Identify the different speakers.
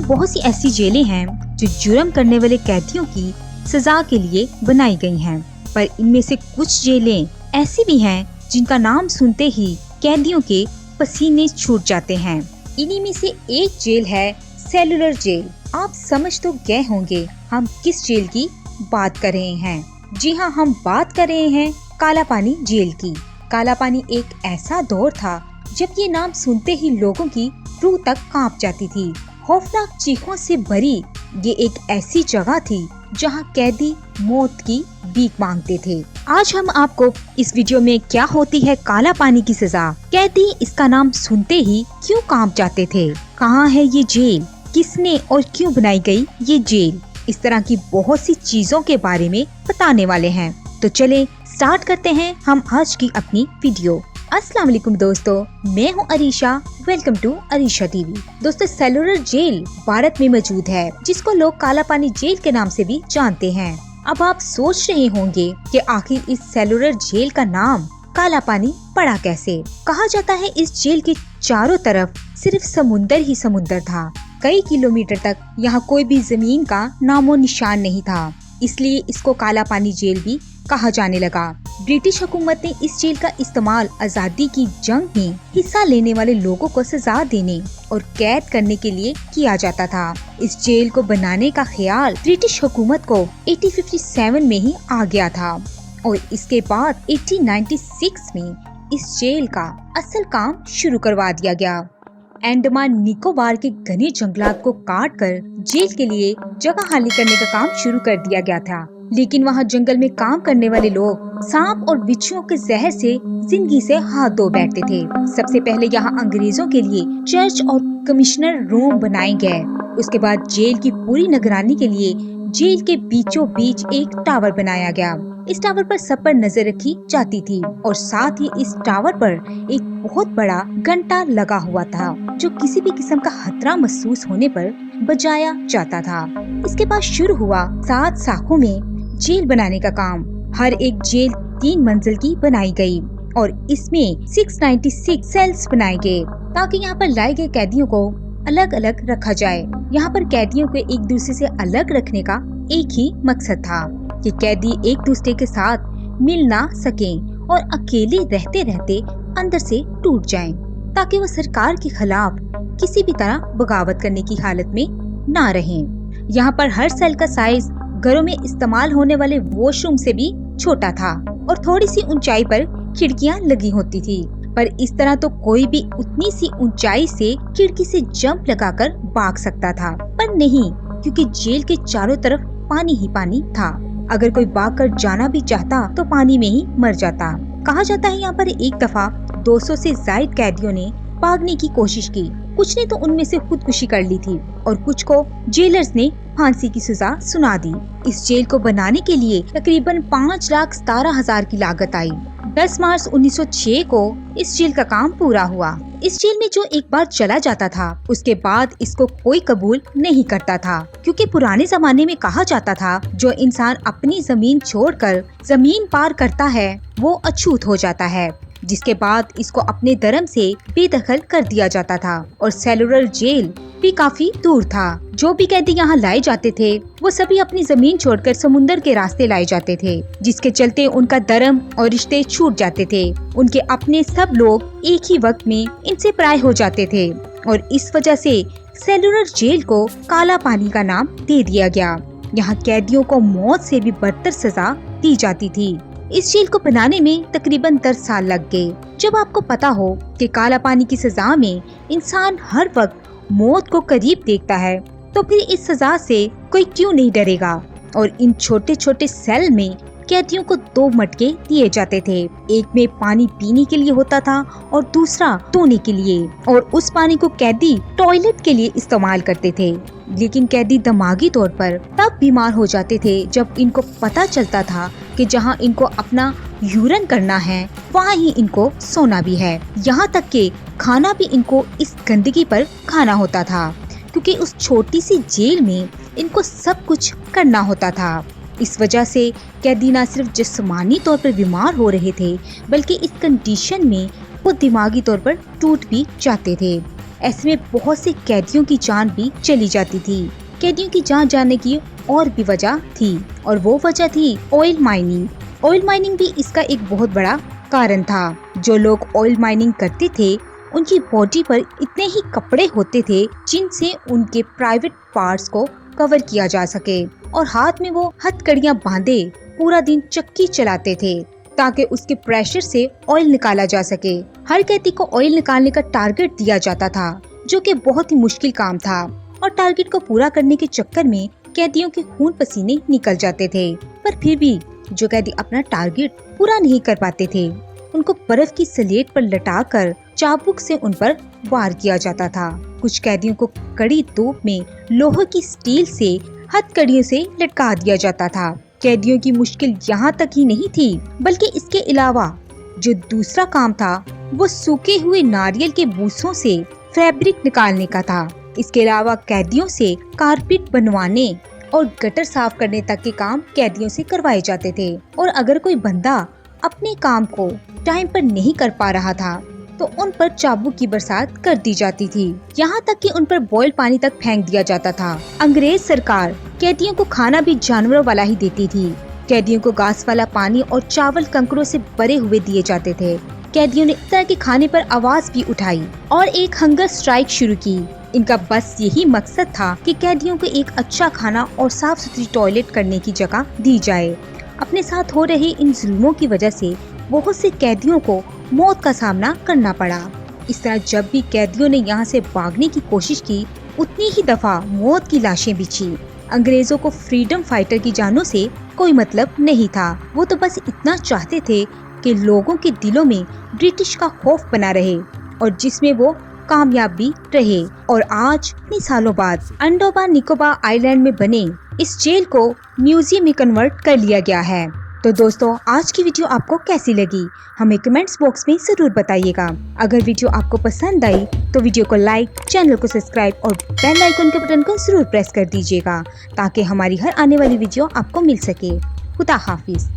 Speaker 1: में बहुत सी ऐसी जेलें हैं जो जुर्म करने वाले कैदियों की सजा के लिए बनाई गई हैं, पर इनमें से कुछ जेलें ऐसी भी हैं जिनका नाम सुनते ही कैदियों के पसीने छूट जाते हैं। इन्हीं में से एक जेल है सेलुलर जेल। आप समझ तो गए होंगे हम किस जेल की बात कर रहे हैं। जी हाँ, हम बात कर रहे हैं काला पानी जेल की। काला पानी एक ऐसा दौर था जब ये नाम सुनते ही लोगों की रूह तक कांप जाती थी। खौफनाक चीखों से भरी ये एक ऐसी जगह थी जहाँ कैदी मौत की भीख मांगते थे। आज हम आपको इस वीडियो में क्या होती है काला पानी की सजा, कैदी इसका नाम सुनते ही क्यों कांप जाते थे, कहाँ है ये जेल, किसने और क्यों बनाई गई ये जेल, इस तरह की बहुत सी चीजों के बारे में बताने वाले हैं। तो चले स्टार्ट करते हैं हम आज की अपनी वीडियो। अस्सलाम वालेकुम दोस्तों, मैं हूं Arisha. Welcome to Arisha TV. दोस्तों, सेलुलर जेल भारत में मौजूद है, जिसको लोग काला पानी जेल के नाम से भी जानते हैं। अब आप सोच रहे होंगे कि आखिर इस सेलुलर जेल का नाम काला पानी पड़ा कैसे। कहा जाता है इस जेल के चारों तरफ सिर्फ समुंदर ही समुंदर था। कई किलोमीटर तक यहाँ कोई भी जमीन का नामो निशान नहीं था, इसलिए इसको काला पानी जेल भी कहा जाने लगा। ब्रिटिश हुकूमत ने इस जेल का इस्तेमाल आजादी की जंग में हिस्सा लेने वाले लोगों को सजा देने और कैद करने के लिए किया जाता था। इस जेल को बनाने का ख्याल ब्रिटिश हुकूमत को 1857 में ही आ गया था और इसके बाद 1896 में इस जेल का असल काम शुरू करवा दिया गया। अंडमान निकोबार के घने जंगलात को काट कर जेल के लिए जगह खाली करने का काम शुरू कर दिया गया था, लेकिन वहाँ जंगल में काम करने वाले लोग सांप और बिच्छुओं के जहर से जिंदगी से हाथ धो बैठते थे। सबसे पहले यहाँ अंग्रेजों के लिए चर्च और कमिश्नर रूम बनाए गए। उसके बाद जेल की पूरी निगरानी के लिए जेल के बीचों बीच एक टावर बनाया गया। इस टावर पर सब पर नजर रखी जाती थी और साथ ही इस टावर पर एक बहुत बड़ा घंटा लगा हुआ था, जो किसी भी किस्म का खतरा महसूस होने पर बजाया जाता था। इसके बाद शुरू हुआ 7 शाखों में जेल बनाने का काम। हर एक जेल 3 मंजिल की बनाई गई और इसमें 696 सेल्स बनाए गए, ताकि यहाँ पर लाए गए कैदियों को अलग अलग रखा जाए। यहाँ पर कैदियों को एक दूसरे से अलग रखने का एक ही मकसद था कि कैदी एक दूसरे के साथ मिल ना सकें और अकेले रहते रहते अंदर से टूट जाएं, ताकि वो सरकार के खिलाफ किसी भी तरह बगावत करने की हालत में ना रहें। यहाँ पर हर सेल का साइज घरों में इस्तेमाल होने वाले वॉशरूम से भी छोटा था और थोड़ी सी ऊंचाई पर खिड़कियाँ लगी होती थी, पर इस तरह तो कोई भी उतनी सी ऊंचाई से खिड़की से जंप लगाकर भाग सकता था, पर नहीं, क्योंकि जेल के चारों तरफ पानी ही पानी था। अगर कोई भाग कर जाना भी चाहता तो पानी में ही मर जाता। कहा जाता है यहाँ पर एक दफा 200 से ज्यादा कैदियों ने भागने की कोशिश की। कुछ ने तो उनमें से खुदकुशी कर ली थी और कुछ को जेलर्स ने फांसी की सजा सुना दी। इस जेल को बनाने के लिए तकरीबन 5,17,000 की लागत आई। 10 मार्च 1906 को इस जेल का काम पूरा हुआ। इस जेल में जो एक बार चला जाता था, उसके बाद इसको कोई कबूल नहीं करता था, क्योंकि पुराने जमाने में कहा जाता था जो इंसान अपनी जमीन छोड़कर जमीन पार करता है वो अछूत हो जाता है, जिसके बाद इसको अपने धर्म से बेदखल कर दिया जाता था। और सेलुलर जेल भी काफी दूर था। जो भी कैदी यहाँ लाए जाते थे वो सभी अपनी जमीन छोड़कर समुंदर के रास्ते लाए जाते थे, जिसके चलते उनका धर्म और रिश्ते छूट जाते थे। उनके अपने सब लोग एक ही वक्त में इनसे पराये हो जाते थे और इस वजह से सेलुलर जेल को काला पानी का नाम दे दिया गया। यहाँ कैदियों को मौत से भी बदतर सजा दी जाती थी। इस जेल को बनाने में तकरीबन 10 साल लग गए। जब आपको पता हो कि काला पानी की सजा में इंसान हर वक्त मौत को करीब देखता है, तो फिर इस सजा से कोई क्यों नहीं डरेगा। और इन छोटे छोटे सेल में कैदियों को 2 मटके दिए जाते थे। एक में पानी पीने के लिए होता था और दूसरा धोने के लिए, और उस पानी को कैदी टॉयलेट के लिए इस्तेमाल करते थे। लेकिन कैदी दिमागी तौर पर तब बीमार हो जाते थे जब इनको पता चलता था कि जहां इनको अपना यूरिन करना है वहां ही इनको सोना भी है। यहाँ तक कि खाना भी इनको इस गंदगी पर खाना होता था, क्योंकि उस छोटी सी जेल में इनको सब कुछ करना होता था। इस वजह से कैदी न सिर्फ जिस्मानी तौर पर बीमार हो रहे थे, बल्कि इस कंडीशन में वो दिमागी तौर पर टूट भी जाते थे। ऐसे में बहुत से कैदियों की जान भी चली जाती थी। कैदियों की जान जाने की और भी वजह थी, और वो वजह थी ऑयल माइनिंग। ऑयल माइनिंग भी इसका एक बहुत बड़ा कारण था। जो लोग ऑयल माइनिंग करते थे उनकी बॉडी पर इतने ही कपड़े होते थे जिनसे उनके प्राइवेट पार्ट्स को कवर किया जा सके, और हाथ में वो हथकड़ियां बांधे पूरा दिन चक्की चलाते थे ताकि उसके प्रेशर से ऑयल निकाला जा सके। हर कैदी को ऑयल निकालने का टारगेट दिया जाता था, जो कि बहुत ही मुश्किल काम था, और टारगेट को पूरा करने के चक्कर में कैदियों के खून पसीने निकल जाते थे। पर फिर भी जो कैदी अपना टारगेट पूरा नहीं कर पाते थे, उनको बर्फ की स्लेट पर लटाकर चाबुक से उन पर वार किया जाता था। कुछ कैदियों को कड़ी तोप में लोहे की स्टील से हथकड़ियों से लटका दिया जाता था। कैदियों की मुश्किल यहाँ तक ही नहीं थी, बल्कि इसके अलावा जो दूसरा काम था वो सूखे हुए नारियल के बूसों से फैब्रिक निकालने का था। इसके अलावा कैदियों से कारपेट बनवाने और गटर साफ करने तक के काम कैदियों से करवाए जाते थे। और अगर कोई बंदा अपने काम को टाइम पर नहीं कर पा रहा था तो उन पर चाबुक की बरसात कर दी जाती थी। यहाँ तक कि उन पर बॉयल पानी तक फेंक दिया जाता था। अंग्रेज सरकार कैदियों को खाना भी जानवरों वाला ही देती थी। कैदियों को घास वाला पानी और चावल कंकड़ों से भरे हुए दिए जाते थे। कैदियों ने इस तरह के खाने पर आवाज भी उठाई और एक हंगर स्ट्राइक शुरू की। इनका बस यही मकसद था कि कैदियों को एक अच्छा खाना और साफ सुथरी टॉयलेट करने की जगह दी जाए। अपने साथ हो रहे इन जुल्मों की वजह से बहुत से कैदियों को मौत का सामना करना पड़ा। इस तरह जब भी कैदियों ने यहाँ से भागने की कोशिश की, उतनी ही दफा मौत की लाशें बिछी। अंग्रेजों को फ्रीडम फाइटर की जानों से कोई मतलब नहीं था। वो तो बस इतना चाहते थे कि लोगों के दिलों में ब्रिटिश का खौफ बना रहे, और जिसमें वो कामयाब भी रहे। और आज इतने सालों बाद अंडोमान निकोबार आइलैंड में बने इस जेल को म्यूजियम में कन्वर्ट कर लिया गया है। तो दोस्तों, आज की वीडियो आपको कैसी लगी हमें कमेंट्स बॉक्स में जरूर बताइएगा। अगर वीडियो आपको पसंद आई तो वीडियो को लाइक, चैनल को सब्सक्राइब और बेल आइकन के बटन को जरूर प्रेस कर दीजिएगा ताकि हमारी हर आने वाली वीडियो आपको मिल सके। खुदा हाफिज।